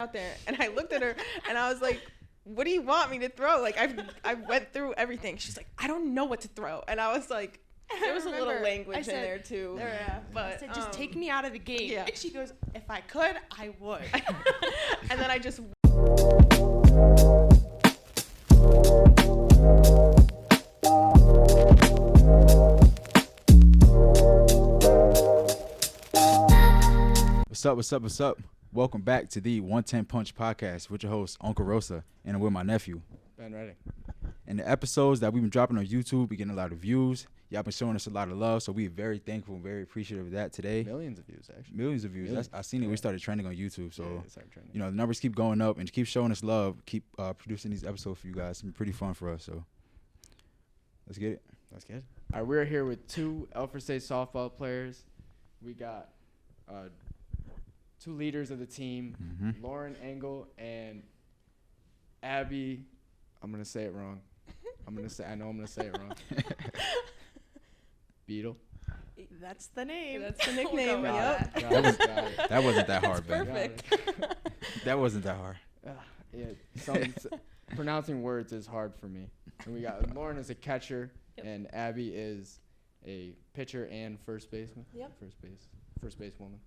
out there, and I looked at her, and I was like, what do you want me to throw? Like, I went through everything. She's like, I don't know what to throw. And I was like, there was a little language in there, too. But I said, just take me out of the game. Yeah. And she goes, if I could, I would. And then I just... What's up? Welcome back to the 110 Punch Podcast with your host, Uncle Rosa, and I'm with my nephew, Ben Redding. And the episodes that we've been dropping on YouTube, we're getting a lot of views. Y'all been showing us a lot of love, so we're very thankful and very appreciative of that today. Millions of views, actually. Millions of views. I seen it. Yeah. We started trending on YouTube, so Trending. you know the numbers keep going up, and keep showing us love. Keep producing these episodes for you guys. It's been pretty fun for us. So let's get it. That's good. All right, we're here with two Alfred State softball players. We got two leaders of the team, Lauryn Engle and Abby. I'm gonna say it wrong. I know I'm gonna say it wrong. Beidel. That's the name. That's the nickname. Yep. That wasn't that hard, Ben. Perfect. That wasn't that hard. Pronouncing words is hard for me. And we got Lauryn is a catcher, and Abby is a pitcher and first baseman. Yep. First base woman.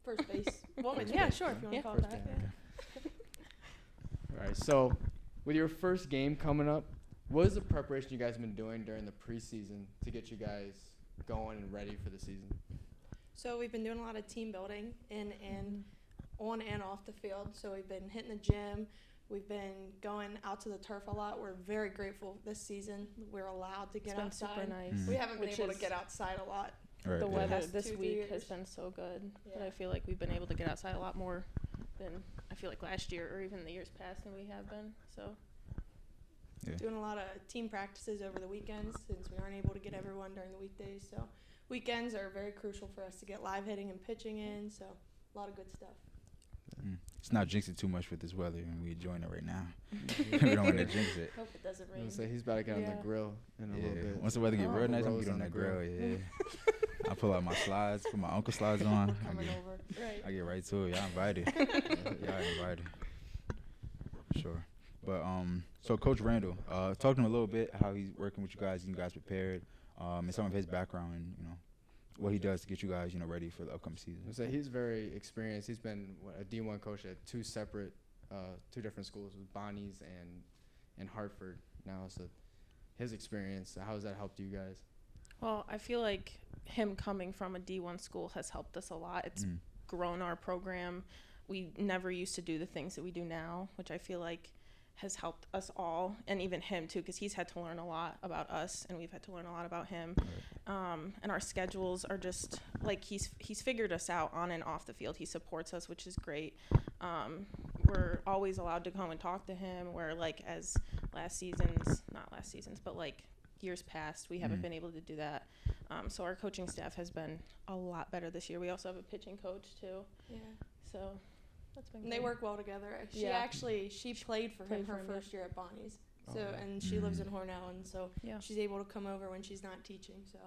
First base woman. Yeah, sure, if you want to call it that. All right, so with your first game coming up, what is the preparation you guys have been doing during the preseason to get you guys going and ready for the season? So we've been doing a lot of team building on and off the field. So we've been hitting the gym. We've been going out to the turf a lot. We're very grateful this season. We're allowed to get outside. Super nice. We haven't been Which able to is- get outside a lot. Right, The yeah. weather Past this 2-3 week years. has been so good that Yeah. I feel like we've been able to get outside a lot more than I feel like last year or even the years past than we have been. So Yeah. Doing a lot of team practices over the weekends since we aren't able to get everyone during the weekdays. So weekends are very crucial for us to get live hitting and pitching in. So a lot of good stuff. It's not jinxing too much with this weather, and we're enjoying it right now. We don't want to jinx it. Hope it doesn't I'm rain. gonna say he's about to get on the grill in a little bit. Once the weather get real nice, I'm Rose gonna get on on that the grill. Yeah. I pull out my slides, put my uncle slides on. Coming over. Right. I get right to it. Y'all invited. Y'all invited. Sure. But so Coach Randall, talk to him a little bit how he's working with you guys, getting you guys prepared, and some of his background, and you know what he does to get you guys, you know, ready for the upcoming season. So he's very experienced. He's been a D1 coach at two different schools, with Bonnie's and Hartford now. So his experience, how has that helped you guys? well, I feel like him coming from a D1 school has helped us a lot. It's grown our program. We never used to do the things that we do now, which I feel like has helped us all, and even him too, because he's had to learn a lot about us and we've had to learn a lot about him. And our schedules are just like he's figured us out on and off the field. He supports us, which is great. We're always allowed to come and talk to him, where like as not last seasons, but like years past, we haven't been able to do that. So our coaching staff has been a lot better this year. We also have a pitching coach too. Yeah. So that's been And they good. work well together. She played for him her first year at Bonnie's. So and she lives in Hornell, and so Yeah. she's able to come over when she's not teaching. So,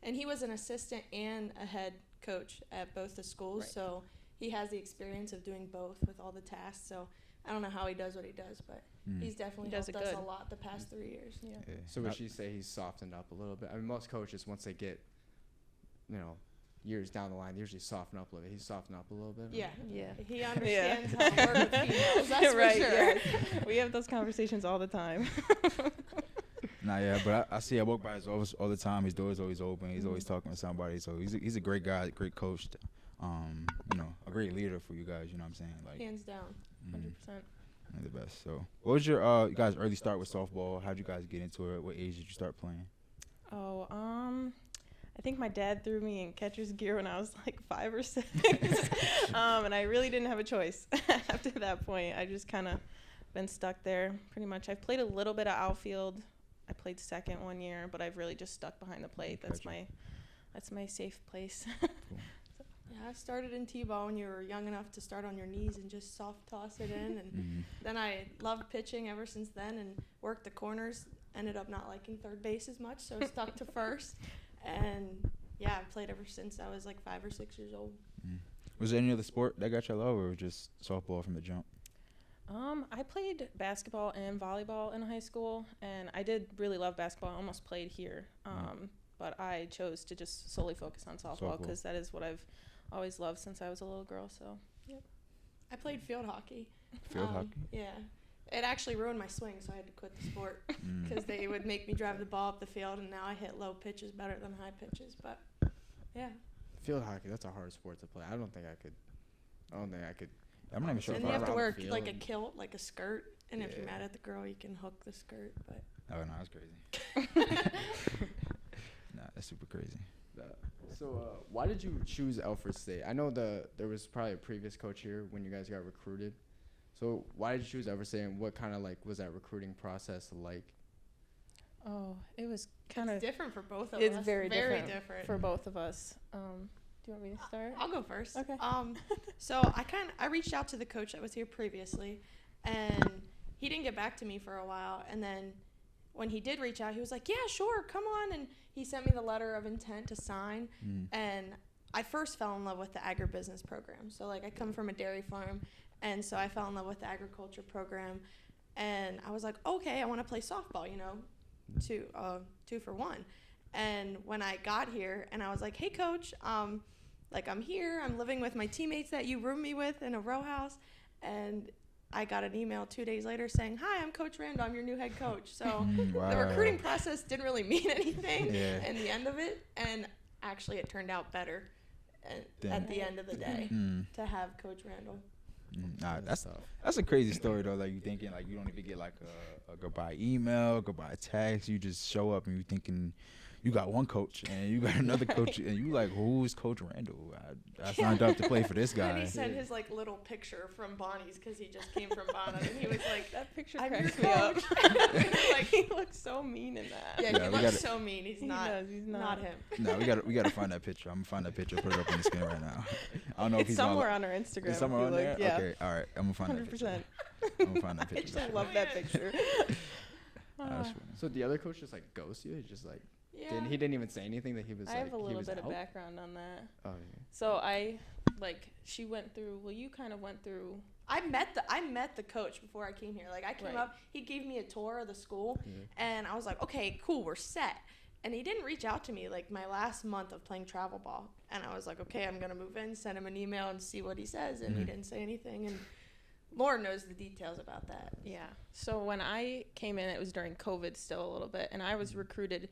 and he was an assistant and a head coach at both the schools. Right. So he has the experience of doing both with all the tasks. So I don't know how he does what he does, but he's definitely He does helped it us good. a lot the past 3 years. Yeah. Yeah. So would you say he's softened up a little bit? I mean, most coaches, once they get, years down the line, they usually soften up a little bit. He's softened up a little bit. Yeah. Yeah. He understands how to work with females. That's Right, for sure. yes. We have those conversations all the time. Nah, yeah, but I walk by his office all the time. His door's always open. He's always talking to somebody. So he's a great guy, great coach. A great leader for you guys. You know what I'm saying? Like Hands down. 100%. the best. So what was your you guys' early start with softball? How'd you guys get into it? What age did you start playing? Oh, I think my dad threw me in catcher's gear when I was like 5 or 6. And I really didn't have a choice after that point. I just kind of been stuck there pretty much. I've played a little bit of outfield. I played second 1 year, but I've really just stuck behind the plate. That's my safe place. Yeah, I started in T-ball when you were young enough to start on your knees and just soft toss it in. And then I loved pitching ever since then and worked the corners. Ended up not liking third base as much, so stuck to first. And yeah, I've played ever since I was like 5 or 6 years old. Was there any other sport that got your love, or just softball from the jump? I played basketball and volleyball in high school, and I did really love basketball. I almost played here, but I chose to just solely focus on softball because that is what I've always loved since I was a little girl. So, yep. I played field hockey. Field hockey? Yeah. It actually ruined my swing, so I had to quit the sport because they would make me drive the ball up the field, and now I hit low pitches better than high pitches. But, yeah. Field hockey, that's a hard sport to play. I don't think I could. I'm not even sure. And if you I have to around wear the like a field. kilt, like a skirt, and if you're Yeah. mad at the girl, you can hook the skirt. But Oh no, that's crazy. Nah, that's super crazy. So, why did you choose Alfred State? I know there was probably a previous coach here when you guys got recruited. So, why did you choose Alfred State, and what kind of was that recruiting process like? Oh, it was kind of it's different for both of It's us. very different different. for both of us. Do you want me to start? I'll go first. Okay. So I reached out to the coach that was here previously, and he didn't get back to me for a while. And then when he did reach out, he was like, "Yeah, sure, come on." And he sent me the letter of intent to sign. And I first fell in love with the agribusiness program. So I come from a dairy farm, and so I fell in love with the agriculture program. And I was like, okay, I want to play softball. 2 for 1. And when I got here, and I was like, hey, coach, I'm here. I'm living with my teammates that you roomed me with in a row house. And I got an email 2 days later saying, hi, I'm Coach Randall. I'm your new head coach. So the recruiting process didn't really mean anything in the end of it. And actually, it turned out better at the end of the day to have Coach Randall. Nah, that's a crazy story though. You thinking you don't even get a goodbye email, goodbye text. You just show up and you thinking you got one coach and you got another coach and you who's Coach Randall? I signed up to play for this guy. And he sent his little picture from Bonnie's because he just came from Bonnie, and he was like, That picture I'm cracks your me up. coach. He looks so mean in that. Yeah, he looks so mean. He's not him. No, we gotta find that picture. I'm gonna find that picture, put it up on the screen right now. I don't know if It's he's somewhere on our Instagram. It's somewhere on there? Yeah. Okay, all right. I'm gonna find that picture. 100%. I'm gonna find that I picture. just love that picture. That's funny. So the other coach just ghosted you? He just Yeah. he didn't even say anything that he was I have a he little was bit of out? background on that. Oh, yeah. So she went through. Well, you kind of went through. I met the coach before I came here. I came up, he gave me a tour of the school, and I was like, okay, cool, we're set. And he didn't reach out to me my last month of playing travel ball. And I was like, okay, I'm gonna move in, send him an email, and see what he says. And he didn't say anything. And Lauren knows the details about that. Yeah. So when I came in, it was during COVID still a little bit, and I was recruited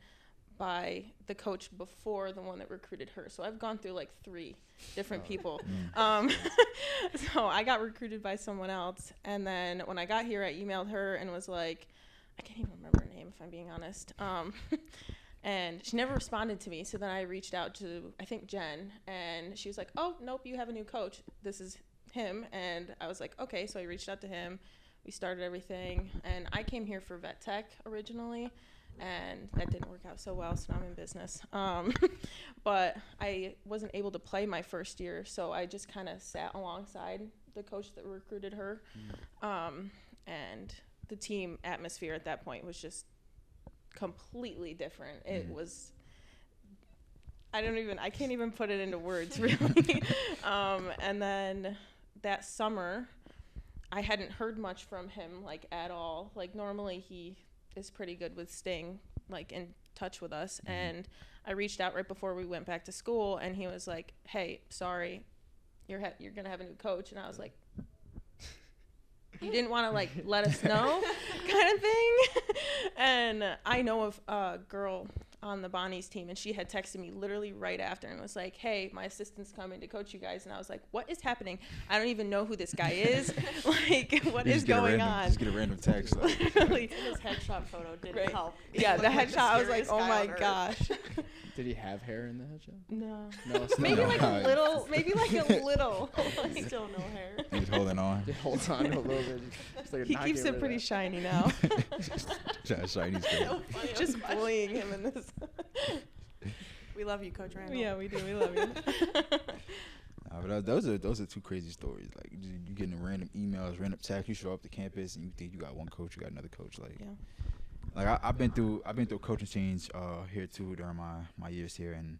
by the coach before the one that recruited her. So I've gone through 3 different people. So I got recruited by someone else, and then when I got here, I emailed her and was like, I can't even remember her name if I'm being honest. And she never responded to me. So then I reached out to, I think, Jen, and she was like, oh, nope, you have a new coach. This is him. And I was like, okay. So I reached out to him. We started everything, and I came here for vet tech originally, and that didn't work out so well, so now I'm in business. But I wasn't able to play my first year, so I just kind of sat alongside the coach that recruited her. And the team atmosphere at that point was just completely different. It was, I can't even put it into words, really. And then that summer, I hadn't heard much from him, at all. Normally he is pretty good with staying in touch with us, and I reached out right before we went back to school, and he was like, hey, sorry, you're gonna have a new coach. And I was like, you didn't want to let us know kind of thing. And I know of a girl on the Bonnie's team, and she had texted me literally right after and was like, hey, my assistant's coming to coach you guys. And I was like, what is happening? I don't even know who this guy is. What is going on? Just get a random text. Literally. His headshot photo didn't help. Yeah, the headshot, I was like, oh my gosh. Did he have hair in the headshot? No. No, Maybe a little. Still no hair. He's holding on. He holds on to a little bit. He keeps it pretty shiny now. Shiny's great. Just bullying him in this. We love you, Coach Randall. Yeah, we do. We love you. But those are 2 crazy stories. You getting random emails, random texts. You show up to campus and you think you got one coach, you got another coach. Yeah. I've been through coaching change here too during my years here, and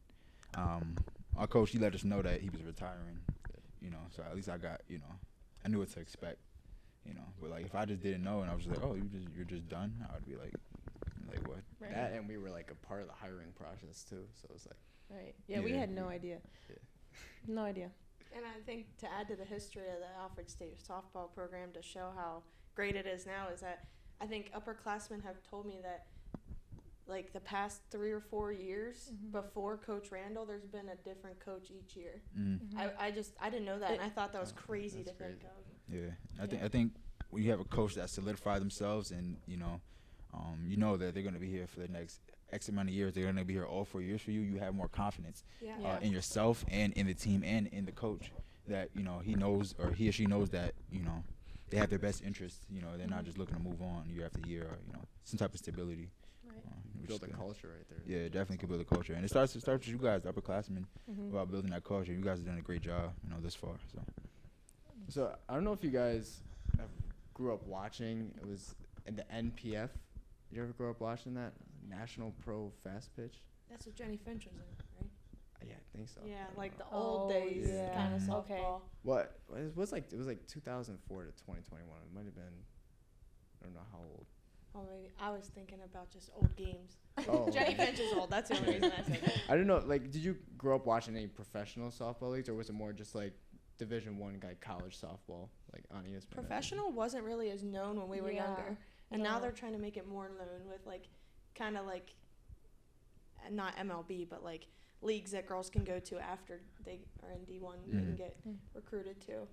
our coach, he let us know that he was retiring. So at least I got, I knew what to expect, But like if I just didn't know and I was just like, oh, you're just done, I would be like what? Right. That, and we were like a part of the hiring process too. So it was like, Right. Yeah, we Yeah. had no idea. Yeah. No idea. And I think to add to the history of the Alfred State softball program to show how great it is now is that I think upperclassmen have told me that like the past 3 or 4 years before Coach Randall, there's been a different coach each year. I didn't know that, and I thought that was crazy to think of. Yeah, I think when you have a coach that solidified themselves and you know that they're going to be here for the next X amount of years, they're going to be here all 4 years for you. You have more confidence in yourself and in the team and in the coach that he knows or he or she knows that they have their best interests. They're not just looking to move on year after year or some type of stability. Right. build a culture right there. Yeah, definitely could build a culture, and it starts with you guys, the upperclassmen, about building that culture. You guys have done a great job, this far. So I don't know if you guys grew up watching. It was in the NPF. Did you ever grow up watching that National Pro Fast Pitch? That's what Jenny Finch was in, right? Yeah, I think so. Yeah, I don't like the know. old days yeah. kind of Okay. softball. What it was like 2004 to 2021. It might have been. I don't know how old. Oh, maybe I was thinking about just old games. Oh, Jenny Finch is old. That's the only reason I said that. I don't know. Like, did you grow up watching any professional softball leagues, or was it more just like Division I guy college softball, like on ESPN? Professional wasn't really as known when we were Yeah. younger, and now No. they're trying to make it more known with like, kind of like, not MLB, but like leagues that girls can go to after they are in D1. They can get recruited to.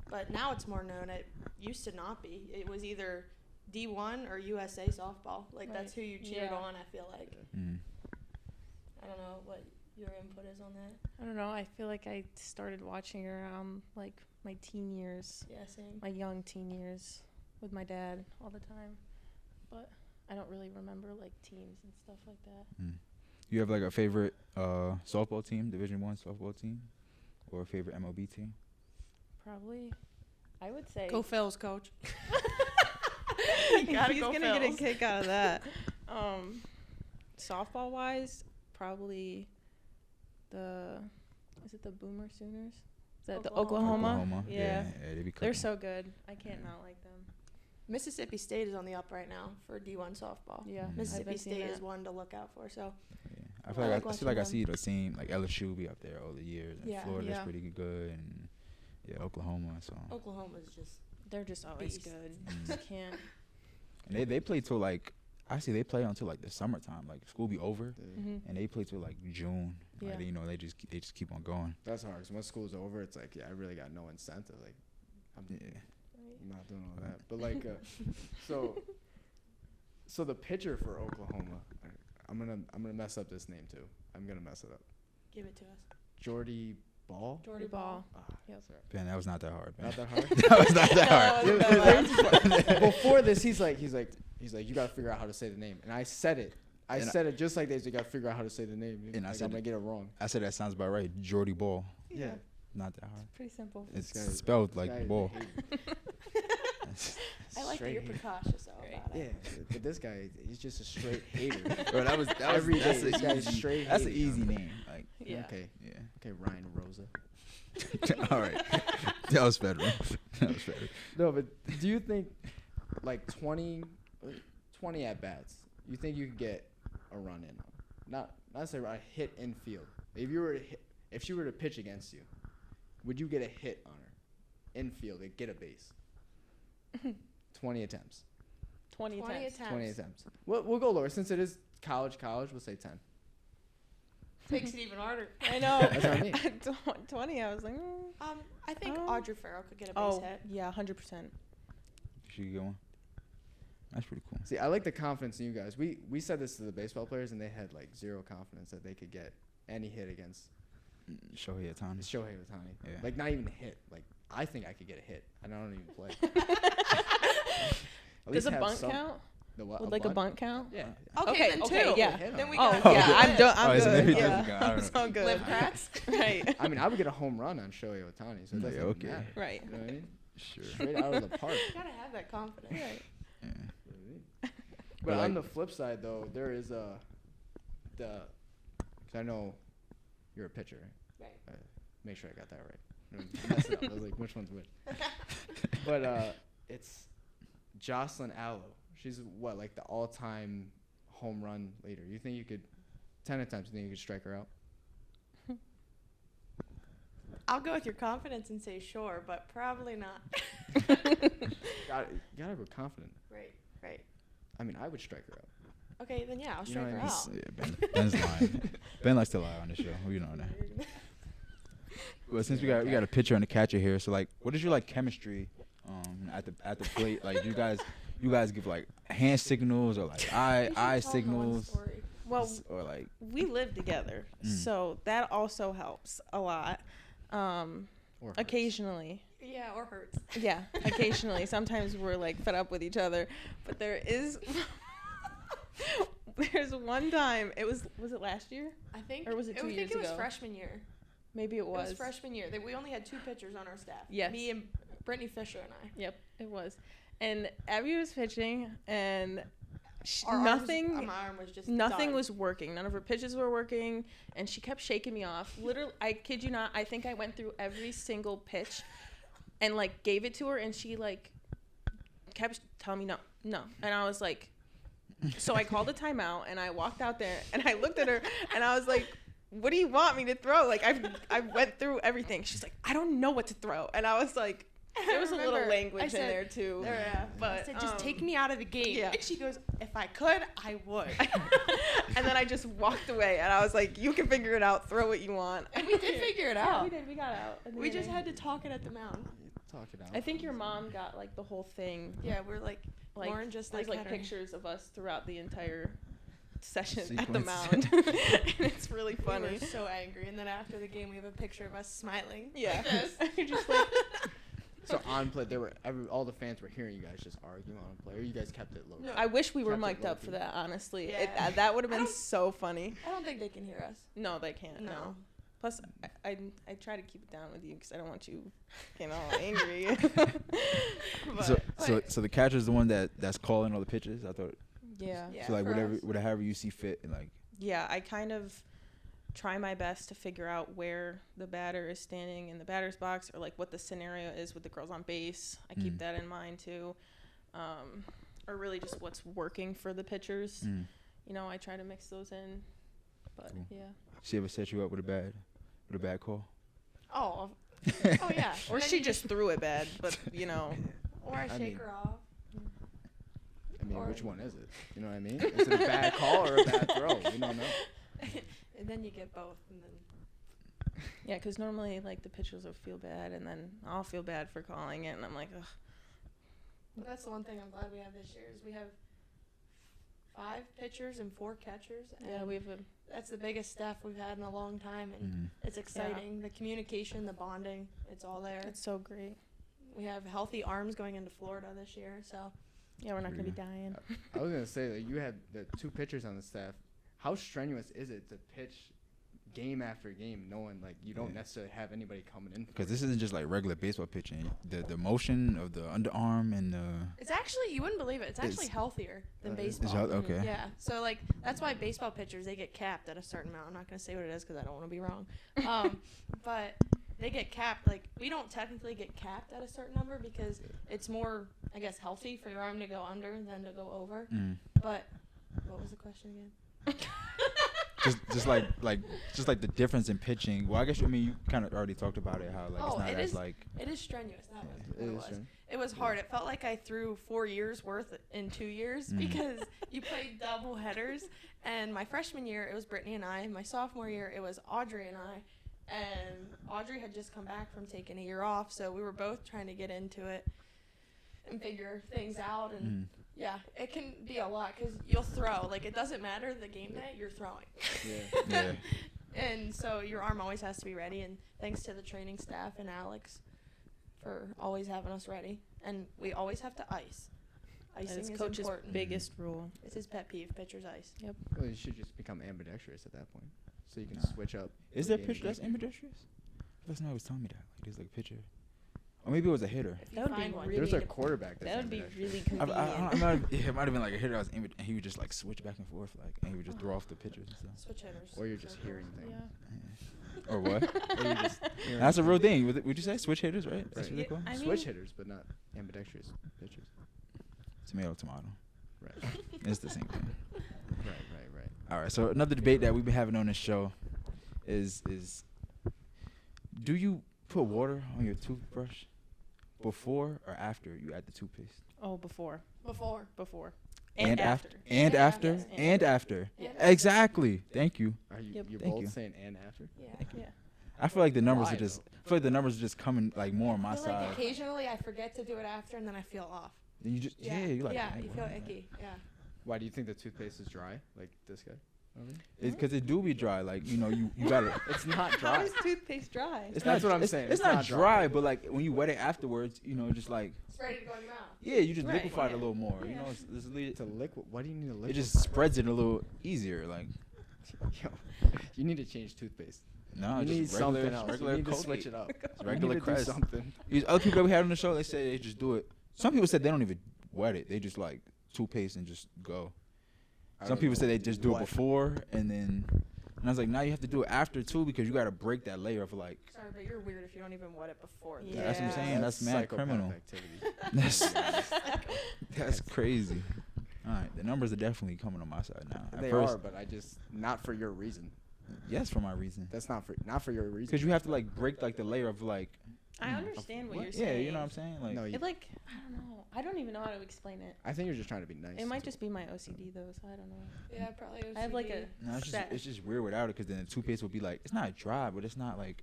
But now it's more known. It used to not be. It was either D1 or USA softball. Like that's who you cheered Yeah. on. I feel like. I don't know what your input is on that. I don't know. I feel like I started watching around like my teen years, Yeah, same. my young teen years, with my dad all the time. But I don't really remember like teams and stuff like that. You have like a favorite softball team, Division I softball team, or a favorite MLB team? Probably, I would say. Go Phils, coach. He's Gotta go gonna get a Phils. kick out of that. Softball wise, probably is it the Boomer Sooners? Is that the Oklahoma? Yeah. They be They're cooking. so good. I can't not like them. Mississippi State is on the up right now for D1 softball. Yeah. Mississippi I've been seeing State is that. one to look out for. So Yeah. I I feel like like I watching feel like I them. see the same, like LSU be up there all the years, and Yeah. Florida's Yeah. pretty good, and Oklahoma. So Oklahoma's just They're just always Beast. good. Mm. Just can't. and they play till like they play until like the summertime, like school be over, and they play till like June. Yeah. Like, they just keep on going. That's hard. Cause once school's over, it's like, yeah, I really got no incentive. Like, I'm not doing all that. But like, so the pitcher for Oklahoma, I'm gonna mess up this name too. I'm gonna mess it up. give it to us. Jordy Ball. Jordy Ball. Ah, Yep. sorry. Man, that was not that hard, man. Not that hard. That was not that hard. Before this, he's like, you gotta figure out how to say the name, and I said it. I And said it just like this. You gotta figure out how to say the name. And I like, said I'm gonna it. get it wrong. I said that sounds about right. Jordy Ball. Yeah. Not that hard. Pretty simple. It's This guy- spelled this like guy is a ball. hater. I like that Straight you're hater. precautious about Yeah, it. but this guy, he's just a straight hater. Bro, that was Every day, that's this an guy's easy, straight that's an hating easy on me. name. Like, Yeah. Okay, yeah. Ryan Rosa. All right. That was federal. That was federal. No, but do you think like 20 at bats? You think you could get a run in? Not say a hit in field. If she were to pitch against you, would you get a hit on her in field and get a base? 20 attempts. 20 attempts. 20 attempts. We'll go lower since it is college. We'll say 10. Makes it even harder. I know. That's what I mean. 20, I was like, I think Oh. Audrey Farrell could get a base hit. yeah, 100%. She could get one. That's pretty cool. See, I like the confidence in you guys. We said this to the baseball players, and they had like zero confidence that they could get any hit against Shohei Ohtani. Shohei Ohtani. Yeah. Like not even a hit. Like I think I could get a hit, and I don't even play. At Does least a have bunt some- count? The what? Would like a bunt count? Yeah. Okay, then two. yeah. Hit Then on we it. Oh, got yeah, I'm Oh, it's a good. maybe Yeah. different guy. I don't know. So good. Live cracks. Right. I mean, I would get a home run on Shohei Ohtani, so it Yeah, doesn't okay. matter. Right. You know what I mean? Sure. Straight out of the park. You gotta have that confidence. Right. Yeah. But But, on the like- flip side, though, there is because I know you're a pitcher. Right. Make sure I got that right. I messed it up. I was like, which one's which? But it's Jocelyn Allo. She's what, like the all-time home run leader. You think you could, 10 attempts, you think you could strike her out? I'll go with your confidence and say sure, but probably not. Gotta be confident. Right. I mean, I would strike her out. Okay, then yeah, I'll You know strike what her I mean? out. Yeah, Ben's lying. Ben likes to lie on the show. You know that. Well, since we got a pitcher and a catcher here, so like, what is your like chemistry at the plate? Like, you guys give like hand signals or like eye signals, Well, or like we live together, so that also helps a lot. Or hurts. Occasionally. Yeah, or hurts. Yeah, occasionally. Sometimes we're like fed up with each other, but there's one time, was it last year? I think. Or was it 2 years I think it was ago? freshman year. Maybe it was. It was freshman year. We only had 2 pitchers on our staff. Yes. Me and Brittany Fisher and I. Yep, it was. And Abby was pitching, and My arm was just nothing done. was working. None of her pitches were working, and she kept shaking me off. Literally, I kid you not, I think I went through every single pitch and like gave it to her, and she like kept telling me no. And I was like, so I called a timeout, and I walked out there, and I looked at her, and I was like, what do you want me to throw? Like, I went through everything. She's like, I don't know what to throw. And I was like, there was a little language in there too. But I said, just take me out of the game. Yeah. And she goes, if I could, I would. And then I just walked away, and I was like, you can figure it out. Throw what you want. And we did figure it out. Yeah, we did. We got out. We just had to talk it at the mound. Talk it out. I think your mom got like the whole thing. Yeah, we're like Lauren just there's like had her- pictures of us throughout the entire session at the Sequence. mound. And it's really funny. We were so angry, and then after the game, we have a picture of us smiling. Yeah. Like You're just like, So on play, all the fans were hearing you guys just arguing on play. Or you guys kept it low. No. I wish we were Kept it mic'd up low-key. for that, honestly. Yeah. That would have I been don't- so funny. I don't think they can hear us. No, they can't. No. No. Plus, I try to keep it down with you because I don't want you getting all angry. so the catcher's the one that's calling all the pitches. I thought. Yeah. Yeah, So like for us. whatever you see fit, and like. Yeah, I kind of try my best to figure out where the batter is standing in the batter's box, or like what the scenario is with the girls on base. I keep that in mind too, or really just what's working for the pitchers. You know, I try to mix those in, but Cool. yeah. She ever set you up with a bad call? Oh yeah. Or And then she you just threw it bad, but you know. Or I shake mean- her off. I mean, Or- which one is it? You know what I mean? Is it a bad call or a bad throw? We don't know. And then you get both, and then Yeah, because normally like the pitchers will feel bad, and then I'll feel bad for calling it, and I'm like, ugh. that's the one thing I'm glad we have this year is we have 5 pitchers and 4 catchers. And Yeah, we have that's the biggest staff we've had in a long time, and it's exciting. The communication, the bonding, it's all there. it's so great. We have healthy arms going into Florida this year, so Yeah, we're not gonna be dying. I was gonna say that you had the 2 pitchers on the staff. How strenuous is it to pitch game after game, knowing like you don't necessarily have anybody coming in? Because this isn't just like regular baseball pitching. The motion of the underarm and the. it's actually, you wouldn't believe it, it's actually It's- healthier than Is baseball. Okay. Yeah, so like that's why baseball pitchers, they get capped at a certain amount. I'm not gonna say what it is because I don't want to be wrong, but they get capped. Like we don't technically get capped at a certain number because it's more, I guess, healthy for your arm to go under than to go over. But what was the question again? just like the difference in pitching. Well, I guess you kind of already talked about it. How like it's Oh, not it as is- like. It is strenuous. That was It what it is was. strenuous. It was hard. It felt like I threw 4 years worth in 2 years because you played double headers. And my freshman year, it was Brittany and I. My sophomore year, it was Audrey and I. And Audrey had just come back from taking a year off, so we were both trying to get into it and figure things out. And yeah, it can be a lot because you'll throw. Like, it doesn't matter the game day, you're throwing. Yeah. And so your arm always has to be ready. And thanks to the training staff and Alex for always having us ready. And we always have to ice. That Icing is is coach's important. biggest rule. It's his pet peeve, pitcher's ice. Well, you should just become ambidextrous at that point, so you can Nah. switch up. Is there a pitcher that's ambidextrous? That's not always telling me that. Like there's like a pitcher, or maybe it was a hitter. If That would be find one. really There's a good- quarterback that's That would be ambidextrous. really I convenient. it might have been like a hitter that was and he would just like switch back and forth, like, and he would just throw off the pitchers and stuff. Switch hitters. Or you're just Circles. hearing things. Yeah. Or what? Or you just That's a real thing. Would you say switch hitters, right? That's what they call 'em? I switch mean- hitters, but not ambidextrous pitchers. Tomato, tomato. Right. It's the same thing. Right. All right. So another debate that we've been having on this show is do you put water on your toothbrush before or after you add the toothpaste? Oh, before. Before. And after. And after. Yes. And after. Yeah. Exactly. Thank you. Are you Yep. you're Thank both you. saying and after? Yeah. Yeah. I feel like the numbers Why, are just. though? I feel like the numbers are just coming like more on my I feel like side. occasionally I forget to do it after, and then I feel off. Then you just you like yeah, "Dang, you feel wow." icky. Yeah. Why do you think the toothpaste is dry? Like this guy? Over here? It's because it do be dry. Like you gotta. It's not How dry. is toothpaste dry? It's That's not, what I'm it's, saying. It's It's not not dry. dry, but like when you wet it afterwards, just like It's ready to go in your mouth. yeah, you just Right, liquefy it yeah. a little more. You Yeah. know, it's It's a liquid. Why do you need a liquid? it just spreads it a little easier. Like Yo, you need to change toothpaste. no, you just need regular, something else. regular You need to Colgate. switch it up. It's You regular need to do Crest. something. These other people that we had on the show, they say they just do it. Some people said they don't even wet it; they just like toothpaste and just go. I Some don't people know say they just do what. it before and then. And I was like, now you have to do it after too because you got to break that layer of like. Sorry, but you're weird if you don't even wet it before. Yeah. That's what I'm saying. That's mad psychopath criminal. activity. That's crazy. All right, the numbers are definitely coming on my side now. At They first, are, but I just not for your reason. yes, for my reason. That's not for your reason. Because you have to like break like the layer of like. I understand what you're Yeah, saying. you know what I'm saying. Like, No, you, It like I don't know. I don't even know how to explain it. I think you're just trying to be nice. It might just be my OCD though, so I don't know. Yeah, probably. I have like OCD. a no, set. it's just weird without it because then the toothpaste will be like it's not dry, but it's not like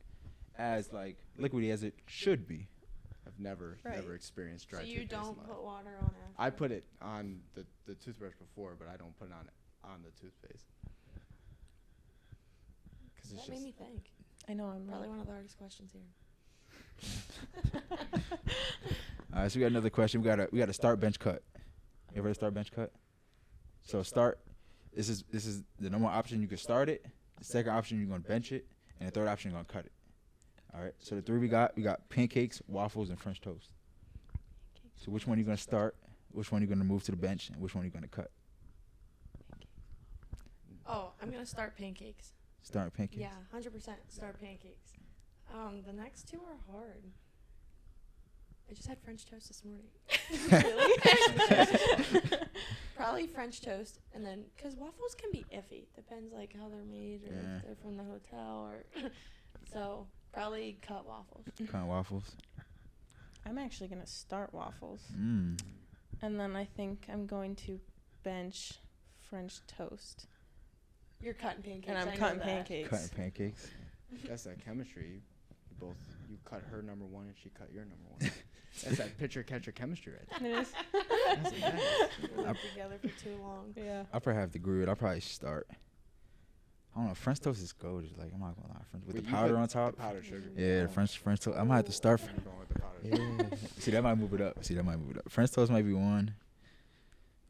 as like liquidy as it should be. I've never Right. experienced dry So you toothpaste in don't my put life. water on it. I put it on the toothbrush before, but I don't put it on the toothpaste. Because it's That made just me think. I know I'm Probably really one of the hardest questions here. All right, so we got another question. We got a start bench cut. You ever start bench cut? So start. This is the number one option. You can start it. The second option you're gonna bench it, and the third option you're gonna cut it. All right. So the three we got pancakes, waffles, and French toast. So which one are you gonna start? Which one are you gonna move to the bench, and which one are you gonna cut? Oh, I'm gonna start pancakes. Start pancakes. Yeah, 100% start pancakes. The next two are hard. I just had French toast this morning. Probably French toast, and then because waffles can be iffy. Depends like how they're made or Yeah. if they're from the hotel or. So probably cut waffles. Kind of waffles. I'm actually gonna start waffles, Mm. and then I think I'm going to bench French toast, You're cutting pancakes. and I I'm know cutting that. pancakes. Cutting pancakes. that's that chemistry. You cut her number one and she cut your number one. That's that pitcher catcher chemistry right there. It is. That's the best. We lived together for too long. Yeah. I probably have to agree with. I probably start. I don't know. French toast is gold. Like I'm not gonna lie. French with Wait, the you powder put on top. The powdered sugar. Yeah, the French toast. I might have to start. I'm going with the powdered sugar. Yeah. See, that might move it up. French toast might be 1.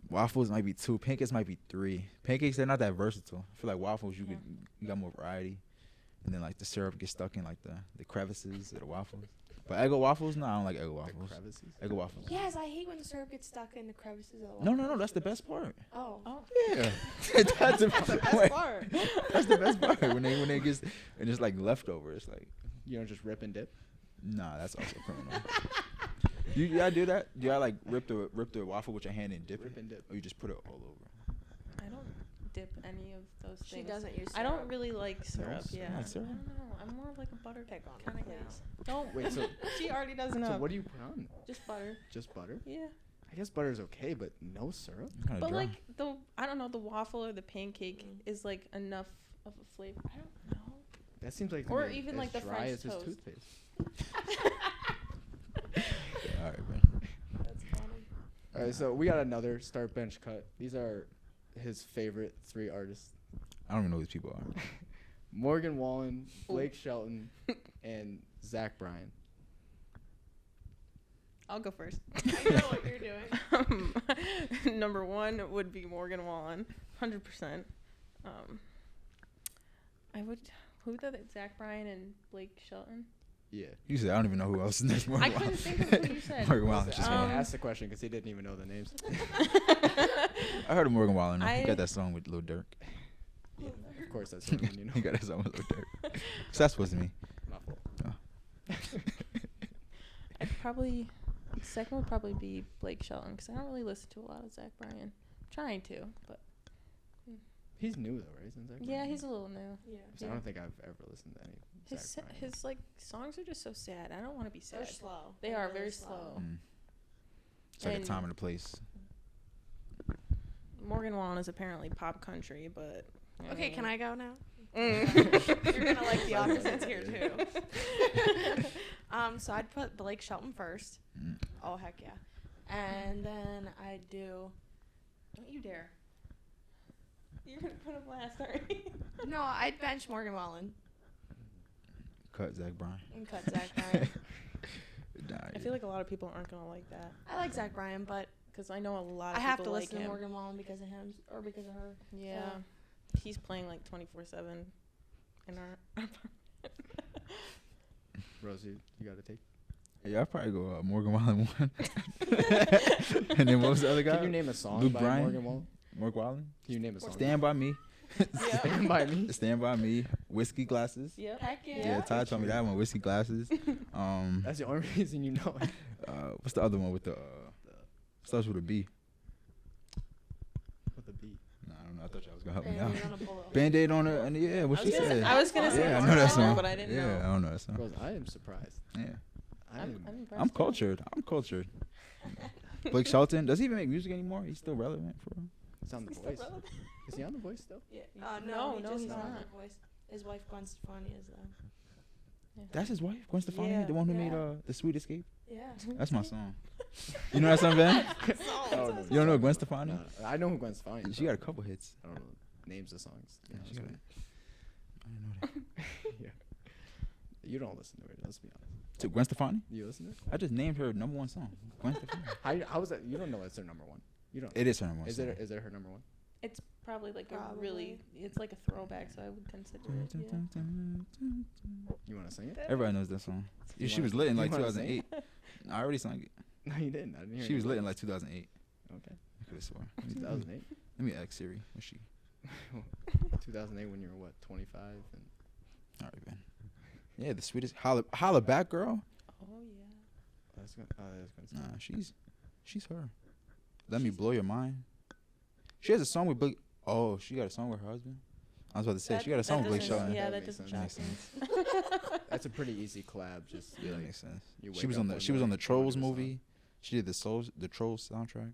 Waffles might be 2. Pancakes might be 3. Pancakes, they're not that versatile. I feel like waffles, you got more variety. And then like the syrup gets stuck in like the crevices of the waffles. But Eggo waffles, no, I don't like Eggo The waffles. crevices. Eggo waffles. Yes, I hate when the syrup gets stuck in the crevices of the waffle. No, that's the best part. Oh. Yeah, that's the best Best part. That's the best part when they gets and it's like leftover. It's like You don't just rip and dip. nah, that's also criminal. y'all do that? Do y'all like rip the waffle with your hand and dip Rip it, and dip. or you just put it all over? I don't dip any of those She things. doesn't use I don't syrup. really like syrup. you Yeah. don't like syrup? I don't know. I'm more of like a butter Pick on kind it, of yeah. guys. Don't. Wait, so She already doesn't know. so what do you put on? Just butter. Just butter? Yeah. I guess butter's okay, but no syrup. Kinda But dry. like I don't know, the waffle or the pancake is like enough of a flavor. I don't know. That seems like Or gonna be even, as like, the dry French as his toast. toothpaste. all right, man. That's funny. All right, so we got another start bench cut. These are his favorite 3 artists: I don't even know who these people are. Morgan Wallen, Blake Shelton, and Zach Bryan. I'll go first. I know what you're doing. Number 1 would be Morgan Wallen, 100%. I would. Who the Zach Bryan and Blake Shelton? Yeah. You said I don't even know who else is next. I couldn't think of who you said. Morgan Wallen. I Just asked the question because he didn't even know the names. I heard of Morgan Wallen. He I- got that song with Lil Durk. Of course, that's Roman. You know. He got his own little dirt. So that's supposed to me. My fault. I'd probably second would probably be Blake Shelton because I don't really listen to a lot of Zach Bryan. I'm trying to, but He's new though, right? Isn't Zach yeah, Bryan he's a new? little new. Yeah. So I don't think I've ever listened to any. Zach Bryan. His like songs are just so sad. I don't want to be They're sad. slow. They They're are really very slow. It's like a And- time and a place. Morgan Wallen is apparently pop country, but Okay, can I go now? Mm. You're gonna like the opposites here too. So I'd put Blake Shelton first. Mm. Oh heck yeah. And then I'd do. Don't you dare. You're gonna put him last, aren't you? No, I'd bench Morgan Wallen Cut Zach Bryan. and cut Zach Bryan. Nah, I feel like a lot of people aren't gonna like that I like Zach Bryan, but because I know a lot of I have people to like listen him. to Morgan Wallen because of him or because of her. Yeah, he's playing like 24/7 in our. Rosie, you got to take. Yeah, I'd probably go Morgan Wallen one. And then what was the other guy? Can you name a song Luke by Bryan? Morgan Wallen? Morgan Wallen? Can you name a song? Stand By Me. Stand by me. Stand By Me. Whiskey Glasses. Yep. Heck yeah. Yeah, Ty told me that one. Whiskey Glasses. That's the only reason you know it. What's the other one with the starts with a B? With a beat. No, I don't know. I thought y'all was gonna help me out. Band-Aid on a bullet. Band-Aid on her, and yeah, what she said. I was gonna say Yeah, I Morgan know that Wallen, song. but I didn't Yeah, I know. don't know that song. Rose, I am surprised. Yeah, I'm impressed. I'm cultured. I'm cultured. Blake Shelton, does he even make music anymore? He's still relevant for real. It's on The Voice. Is he on The Voice still? Yeah. No, he no, just he's got not. The Voice. His wife Gwen Stefani is though. That's his wife, Gwen Stefani, Yeah. the one who made Yeah. The Sweet Escape. Yeah. That's my song. You know that song, Ben? Oh, no, You don't know Gwen Stefani? No, I know who Gwen Stefani is. She got a couple hits. I don't know names of songs. Yeah, she got honest it. I didn't know that. with you. Yeah. You don't listen to it. Let's be honest. To Gwen Stefani? You listen to it? I just named her number one song. Gwen Stefani. How was that? You don't know it's her number one. You don't. It is her number one Is song. it? Is it her number one? It's probably like a Probably. really. It's like a throwback, so I would consider it. Yeah. You want to sing it? Everybody knows that song. You She wanna- was lit in you like wanna sing 2008. I already sang it. No, you didn't. I didn't hear. She was you. lit in like 2008. Okay. I could have sworn. 2008. Let me ask Siri. What's she? 2008 when you were what? 25 and. All right, Ben. Yeah, the sweetest. Holla back, girl. Oh yeah. That's gonna. That's gonna. Nah, she's her. Let me blow your mind. She has a song with Blake. Oh, she got a song with her husband. I was about to say she got a song with Blake doesn't- Shelton. Yeah, That that makes doesn't sense. make Makes sense. That's a pretty easy collab. Just Yeah, that like, makes sense. you She wake was up on the one she was on morning, the Trolls you wanna do a movie. She did the Trolls soundtrack.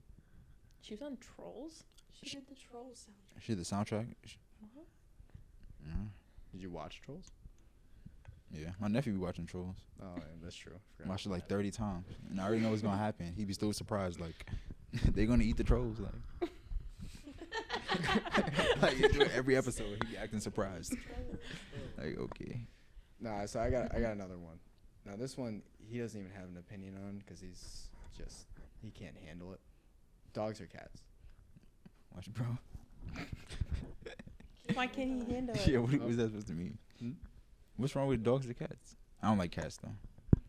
She was on Trolls. She did the Trolls soundtrack. She did the soundtrack. What? Yeah. song. Did you watch Trolls? Yeah, my nephew be watching Trolls. Oh, yeah, that's true. Forgot Watched it about like that. 30 times, and I already know what's gonna happen. He be still surprised, like they gonna eat the trolls, like. Like you do it every episode, he be acting surprised. Like okay, Nah, so I got another one. Now this one he doesn't even have an opinion on because he can't handle it. Dogs or cats? watch it, bro. Why can't he handle it? Yeah, what was that supposed to mean? Hmm? What's wrong with dogs or cats? I don't like cats though,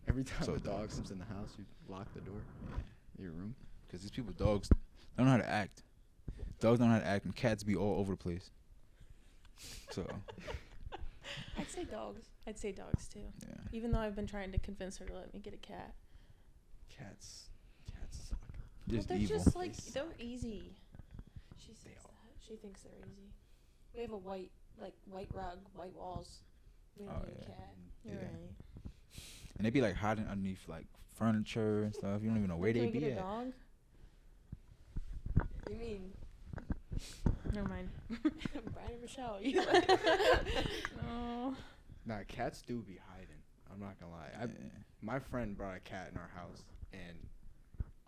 Every time So a dog dogs. comes in the house, you lock the door. Your room. because these people, dogs, don't know how to act. Dogs don't know how to act, and cats be all over the place. So I'd say dogs. I'd say dogs too. yeah, Even though I've been trying to convince her to let me get a cat. Cats suck. just they're evil. just like they're easy. She says that. She thinks they're easy. We have a white rug, white walls. We don't Oh, need yeah. a cat. You're Yeah. right. And they be like hiding underneath like furniture and stuff. You don't even know where Can they we be get a at. dog? You mean Never mind. Brian and Michelle? No. Nah, cats do be hiding. I'm not gonna lie. Yeah. My friend brought a cat in our house, and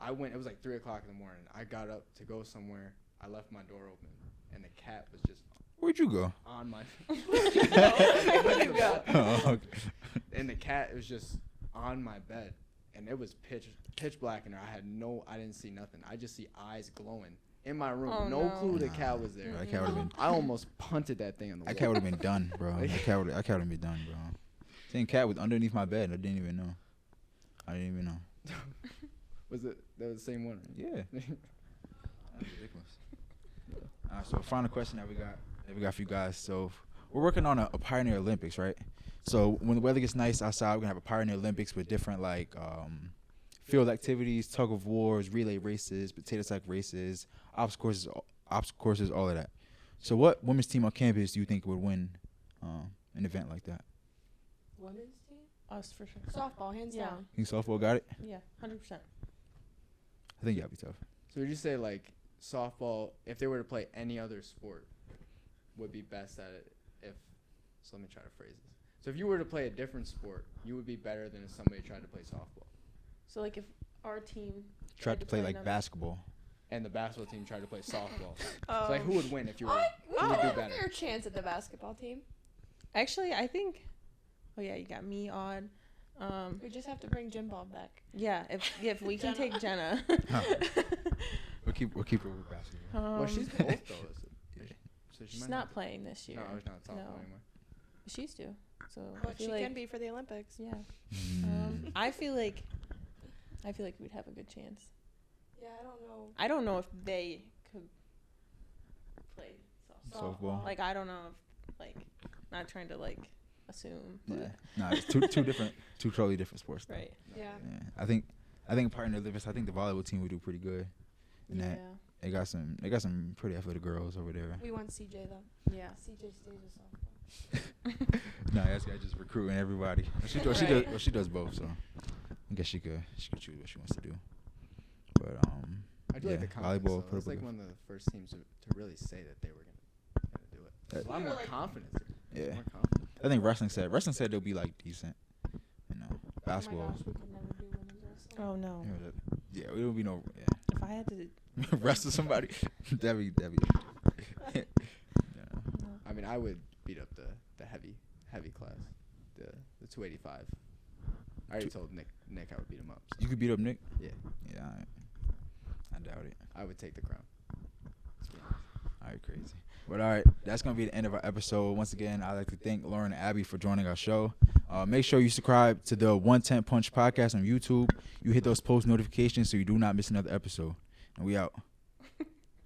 I went. It was like 3:00 in the morning. I got up to go somewhere. I left my door open, and the cat was just Where'd you go? on my. Where'd you go? Oh, okay. And the cat was just on my bed, and it was pitch black in there. I didn't see nothing. I just see eyes glowing in my room. Oh, no no. clue the cat was there. Bro, that cat would have been. I almost punted that thing on the wall. That cat would have been done, bro. That cat would have been done, bro. Same cat was underneath my bed. I didn't even know. Was it that was the same one? Right? Yeah. That's ridiculous. So final question that we got we got a few guys. So we're working on a Pioneer Olympics, right? So when the weather gets nice outside, we're gonna have a Pioneer Olympics with different like field activities, tug of wars, relay races, potato sack races, obstacle courses, all of that. So what women's team on campus do you think would win an event like that? Women's team? Us for sure. Softball, hands Yeah. down. Think softball got it? Yeah, 100%. I think that'd be tough. So would you say like softball, if they were to play any other sport, would be best at it? So let me try to phrase this. So if you were to play a different sport, you would be better than if somebody tried to play softball. So like if our team Tried to play like another- basketball. And the basketball team tried to play softball. Oh. So like who would win if you were? What? Who would do What? better? Fair chance at the basketball team. Actually, I think. Oh yeah, you got me Odd. We just have to bring Jim Bob back. Yeah, if we can take Jenna. We'll keep her with basketball. Well, she's both though. So she she's might not playing this year. No, she's not softball No. anymore. She's due. So I But feel she like, can be for the Olympics. Yeah. Mm. I feel like we'd have a good chance. Yeah, I don't know. I don't know if they could play Softball. Like I don't know if like not trying to like assume. But Yeah. No, it's two totally different sports. Though. Right. Yeah. Yeah. I think Pioneer Olympics. I think the volleyball team would do pretty good. In that they got some pretty athletic girls over there. We want CJ though. Yeah. CJ stays with softball. No, that's guy just recruiting everybody. She does both. So I guess she could choose what she wants to do. But I do yeah, like the confidence. volleyball. Though. It's like one of the first teams to really say that they were gonna do it. That- A lot more confidence. Yeah. More confidence. I think wrestling said they'll be like decent. You know, basketball. Oh my gosh, we could never do women's wrestling. Oh no. Yeah, it would be no. If I had to. Yeah. Wrestle somebody. that'd be. Yeah. I mean, I would beat up the heavy class, the 285. I already told Nick I would beat him up. So. You could beat up Nick. Yeah. Yeah. I doubt it. I would take the crown. Let's be honest. All right, crazy. But all right, that's gonna be the end of our episode. Once again, I'd like to thank Lauryn and Abby for joining our show. Make sure you subscribe to the 110 Punch podcast on YouTube. You hit those post notifications so you do not miss another episode. And we out.